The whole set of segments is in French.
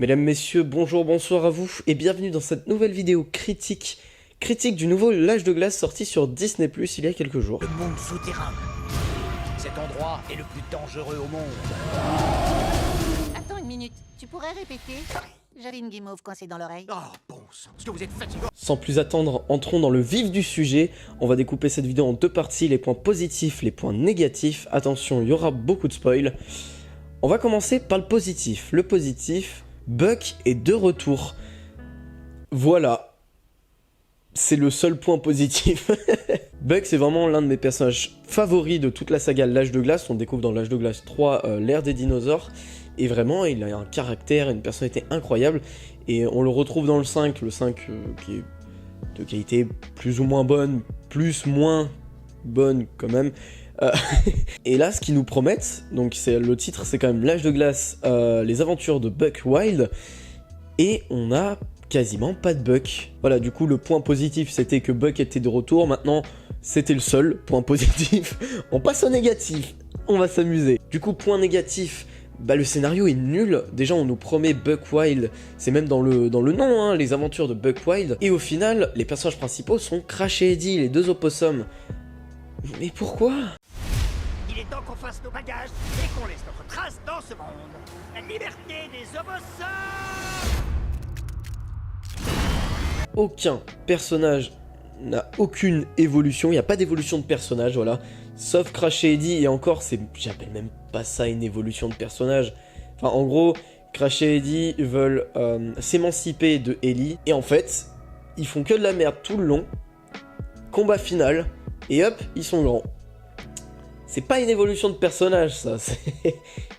Mesdames, messieurs, bonjour, bonsoir à vous et bienvenue dans cette nouvelle vidéo critique du nouveau L'Âge de Glace sorti sur Disney+ il y a quelques jours. Le monde souterrain. Cet endroit est le plus dangereux au monde. Attends une minute, tu pourrais répéter? J'avais une guimauve coincée dans l'oreille. Oh, bon sang, est-ce que vous êtes fatigant? Sans plus attendre, entrons dans le vif du sujet. On va découper cette vidéo en deux parties, les points positifs, les points négatifs. Attention, il y aura beaucoup de spoil. On va commencer par le positif. Le positif, Buck est de retour. Voilà. C'est le seul point positif. Buck, c'est vraiment l'un de mes personnages favoris de toute la saga L'Âge de Glace. On découvre dans L'Âge de Glace 3 l'ère des dinosaures. Et vraiment, il a un caractère, une personnalité incroyable. Et on le retrouve dans le 5 qui est de qualité plus ou moins bonne, plus moins bonne quand même. Et là, ce qu'ils nous promettent, donc le titre c'est quand même L'Âge de Glace, les aventures de Buck Wild. Et on a quasiment pas de Buck. Voilà, du coup le point positif c'était que Buck était de retour, maintenant c'était le seul point positif. On passe au négatif, on va s'amuser. Du coup point négatif, bah le scénario est nul. Déjà on nous promet Buck Wild, c'est même dans le nom, hein, les aventures de Buck Wild. Et au final, les personnages principaux sont Crash et Eddie, les deux opossums. Mais pourquoi ? Il est temps qu'on fasse nos bagages et qu'on laisse notre trace dans ce monde. La liberté des opossums! Aucun personnage n'a aucune évolution, il n'y a pas d'évolution de personnage, voilà. Sauf Crash et Eddie, et encore, j'appelle même pas ça une évolution de personnage. Enfin, en gros, Crash et Eddie veulent s'émanciper de Ellie, et en fait, ils font que de la merde tout le long. Combat final, et hop, ils sont grands. C'est pas une évolution de personnage, ça.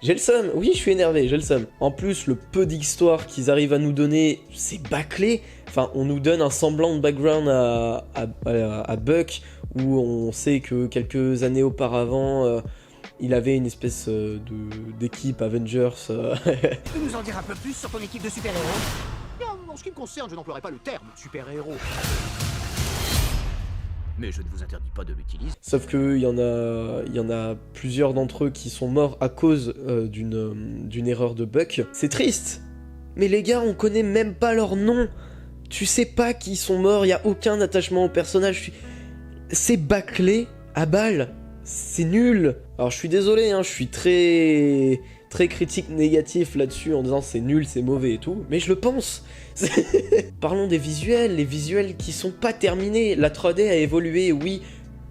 J'ai le seum. Oui, je suis énervé, j'ai le seum. En plus, le peu d'histoire qu'ils arrivent à nous donner, c'est bâclé. Enfin, on nous donne un semblant de background à Buck, où on sait que quelques années auparavant, il avait une espèce d'équipe Avengers. Tu peux nous en dire un peu plus sur ton équipe de super-héros? En ce qui me concerne, je n'emploierai pas le terme super-héros. Mais je ne vous interdis pas de l'utiliser. Sauf qu'il y en a plusieurs d'entre eux qui sont morts à cause d'une erreur de Buck. C'est triste. Mais les gars, on connaît même pas leur nom. Tu sais pas qui sont morts, il y a aucun attachement au personnage. C'est bâclé à balle. C'est nul. Alors je suis désolé, hein, je suis très critique négatif là-dessus en disant c'est nul, c'est mauvais et tout, mais je le pense. Parlons des visuels, les visuels qui sont pas terminés. La 3D a évolué, oui,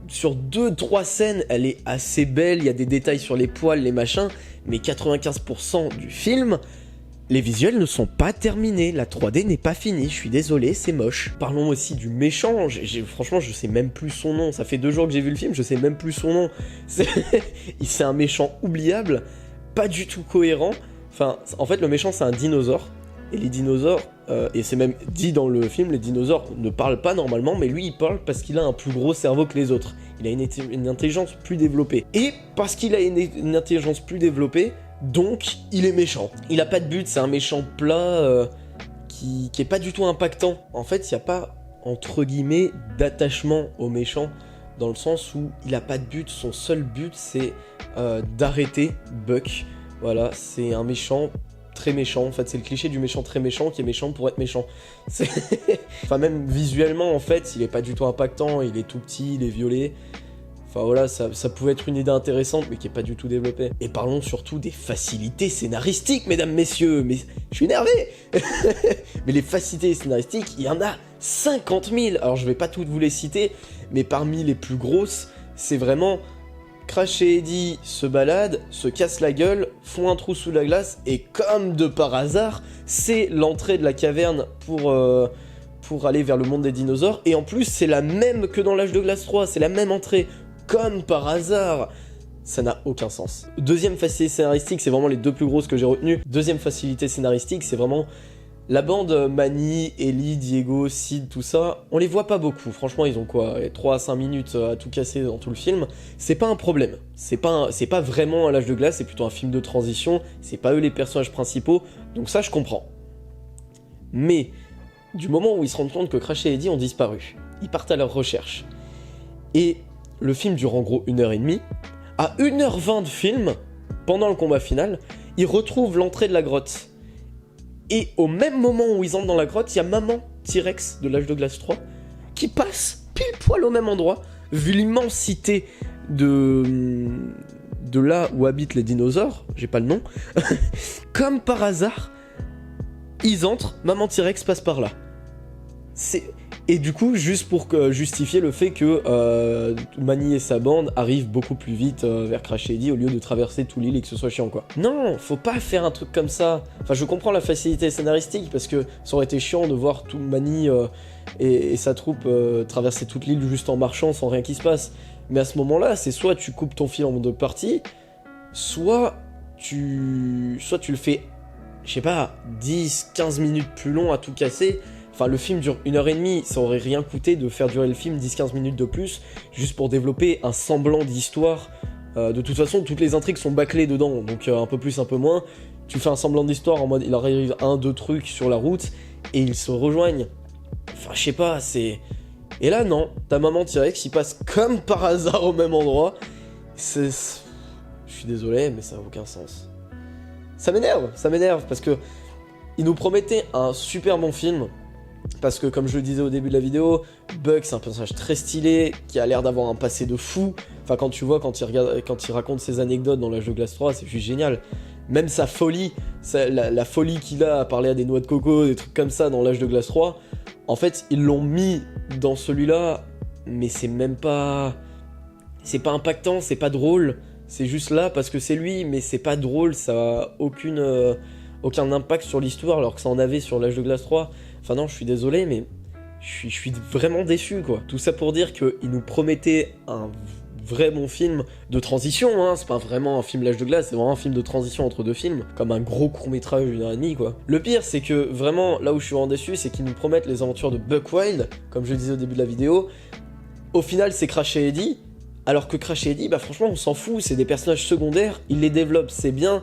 sur 2-3 scènes, elle est assez belle, il y a des détails sur les poils, les machins, mais 95% du film, les visuels ne sont pas terminés, la 3D n'est pas finie, je suis désolé, c'est moche. Parlons aussi du méchant, franchement je sais même plus son nom, ça fait 2 jours que j'ai vu le film, je sais même plus son nom. C'est un méchant oubliable, pas du tout cohérent. Enfin, en fait le méchant c'est un dinosaure, et les dinosaures, et c'est même dit dans le film, les dinosaures ne parlent pas normalement, mais lui il parle parce qu'il a un plus gros cerveau que les autres. Il a une intelligence plus développée. Et parce qu'il a une intelligence plus développée, donc il est méchant. Il a pas de but, c'est un méchant plat qui est pas du tout impactant. En fait, il n'y a pas, entre guillemets, d'attachement au méchant, dans le sens où il a pas de but, son seul but c'est d'arrêter Buck. Voilà, c'est un méchant très méchant, en fait c'est le cliché du méchant très méchant qui est méchant pour être méchant. Enfin même visuellement en fait il est pas du tout impactant, il est tout petit, il est violet. Enfin voilà, ça pouvait être une idée intéressante mais qui est pas du tout développée. Et parlons surtout des facilités scénaristiques, mesdames, messieurs, mais je suis énervé. Mais les facilités scénaristiques, il y en a 50 000. Alors je vais pas toutes vous les citer, mais parmi les plus grosses, c'est vraiment Crash et Eddie se baladent, se cassent la gueule, font un trou sous la glace, et comme de par hasard, c'est l'entrée de la caverne pour aller vers le monde des dinosaures, et en plus c'est la même que dans L'Âge de Glace 3, c'est la même entrée, comme par hasard. Ça n'a aucun sens. Deuxième facilité scénaristique, c'est vraiment les deux plus grosses que j'ai retenues. Deuxième facilité scénaristique, c'est vraiment la bande Manny, Ellie, Diego, Sid, tout ça, on les voit pas beaucoup. Franchement, ils ont quoi, 3 à 5 minutes à tout casser dans tout le film. C'est pas un problème. C'est pas vraiment un L'Âge de Glace, c'est plutôt un film de transition. C'est pas eux les personnages principaux, donc ça je comprends. Mais du moment où ils se rendent compte que Crash et Eddie ont disparu, ils partent à leur recherche. Et le film dure en gros 1h30. À 1h20 de film, pendant le combat final, ils retrouvent l'entrée de la grotte. Et au même moment où ils entrent dans la grotte, il y a Maman T-Rex de l'âge de glace 3 qui passe pile poil au même endroit, vu l'immensité de là où habitent les dinosaures, j'ai pas le nom. Comme par hasard, ils entrent, Maman T-Rex passe par là. Et du coup, juste pour justifier le fait que Manny et sa bande arrivent beaucoup plus vite vers Crash Eddy au lieu de traverser tout l'île et que ce soit chiant, quoi. Non, faut pas faire un truc comme ça. Enfin, je comprends la facilité scénaristique parce que ça aurait été chiant de voir tout Manny et sa troupe traverser toute l'île juste en marchant sans rien qui se passe. Mais à ce moment-là, c'est soit tu coupes ton film en deux parties, soit tu le fais, je sais pas, 10-15 minutes plus long à tout casser. Enfin, le film dure 1h30, ça aurait rien coûté de faire durer le film 10-15 minutes de plus, juste pour développer un semblant d'histoire. De toute façon, toutes les intrigues sont bâclées dedans, donc un peu plus, un peu moins. Tu fais un semblant d'histoire en mode, il arrive 1-2 trucs sur la route, et ils se rejoignent. Enfin, je sais pas, c'est... Et là, non, ta Maman T-Rex, il passe comme par hasard au même endroit. Je suis désolé, mais ça n'a aucun sens. Ça m'énerve, parce que ils nous promettaient un super bon film. Parce que, comme je le disais au début de la vidéo, Buck, c'est un personnage très stylé, qui a l'air d'avoir un passé de fou. Enfin, quand tu vois, quand il raconte ses anecdotes dans l'âge de glace 3, c'est juste génial. Même sa folie, la folie qu'il a à parler à des noix de coco, des trucs comme ça dans l'âge de glace 3, en fait, ils l'ont mis dans celui-là, mais c'est même pas... C'est pas impactant, c'est pas drôle. C'est juste là parce que c'est lui, mais c'est pas drôle, ça a aucun impact sur l'histoire, alors que ça en avait sur l'âge de glace 3. Enfin non, je suis désolé, mais je suis vraiment déçu, quoi. Tout ça pour dire qu'il nous promettait un vrai bon film de transition, hein. C'est pas vraiment un film l'âge de glace, c'est vraiment un film de transition entre deux films, comme un gros court-métrage d'1h30, quoi. Le pire, c'est que vraiment, là où je suis vraiment déçu, c'est qu'ils nous promettent les aventures de Buck Wild, comme je le disais au début de la vidéo. Au final, c'est Crash et Eddy, alors que Crash et Eddy, bah franchement, on s'en fout, c'est des personnages secondaires, ils les développent, c'est bien,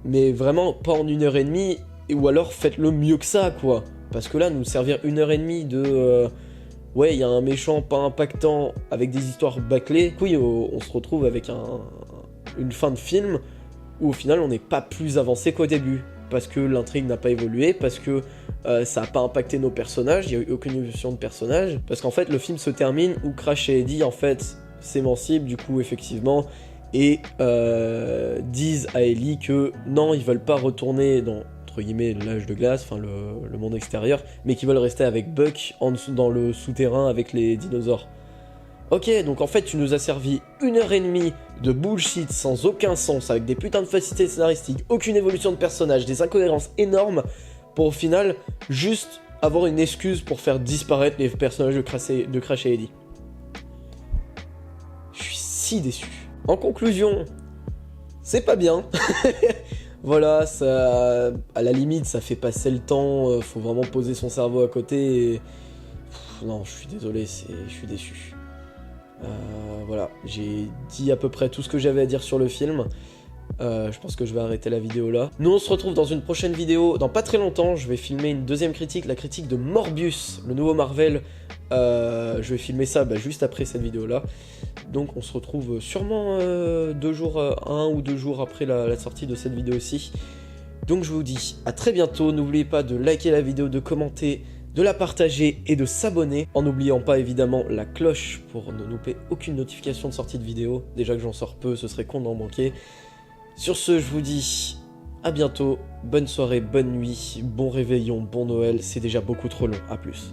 mais vraiment pas en 1h30, ou alors faites-le mieux que ça, quoi. Parce que là, nous servir 1h30 de... ouais, il y a un méchant pas impactant avec des histoires bâclées. Oui, on se retrouve avec une fin de film où au final, on n'est pas plus avancé qu'au début. Parce que l'intrigue n'a pas évolué, parce que ça n'a pas impacté nos personnages, il n'y a eu aucune évolution de personnage. Parce qu'en fait, le film se termine où Crash et Eddy, en fait, s'émancipent, du coup, effectivement, et disent à Ellie que non, ils veulent pas retourner dans... entre guillemets l'âge de glace, enfin le monde extérieur, mais qui veulent rester avec Buck en dessous, dans le souterrain avec les dinosaures. Ok, donc en fait tu nous as servi 1h30 de bullshit sans aucun sens, avec des putains de facilités scénaristiques, aucune évolution de personnage, des incohérences énormes, pour au final juste avoir une excuse pour faire disparaître les personnages de Crash et Eddy. Je suis si déçu. En conclusion, c'est pas bien. Voilà, ça, à la limite, ça fait passer le temps, faut vraiment poser son cerveau à côté et... non, je suis désolé, je suis déçu. Voilà, j'ai dit à peu près tout ce que j'avais à dire sur le film. Je pense que je vais arrêter la vidéo là. Nous, on se retrouve dans une prochaine vidéo. Dans pas très longtemps, je vais filmer une deuxième critique, la critique de Morbius, le nouveau Marvel. Je vais filmer ça juste après cette vidéo là. Donc on se retrouve sûrement 2 jours, 1 ou 2 jours après la sortie de cette vidéo aussi. Donc je vous dis à très bientôt. N'oubliez pas de liker la vidéo, de commenter, de la partager et de s'abonner. En n'oubliant pas évidemment la cloche pour ne louper aucune notification de sortie de vidéo. Déjà que j'en sors peu, ce serait con d'en manquer. Sur ce, je vous dis à bientôt. Bonne soirée, bonne nuit, bon réveillon, bon Noël. C'est déjà beaucoup trop long. À plus.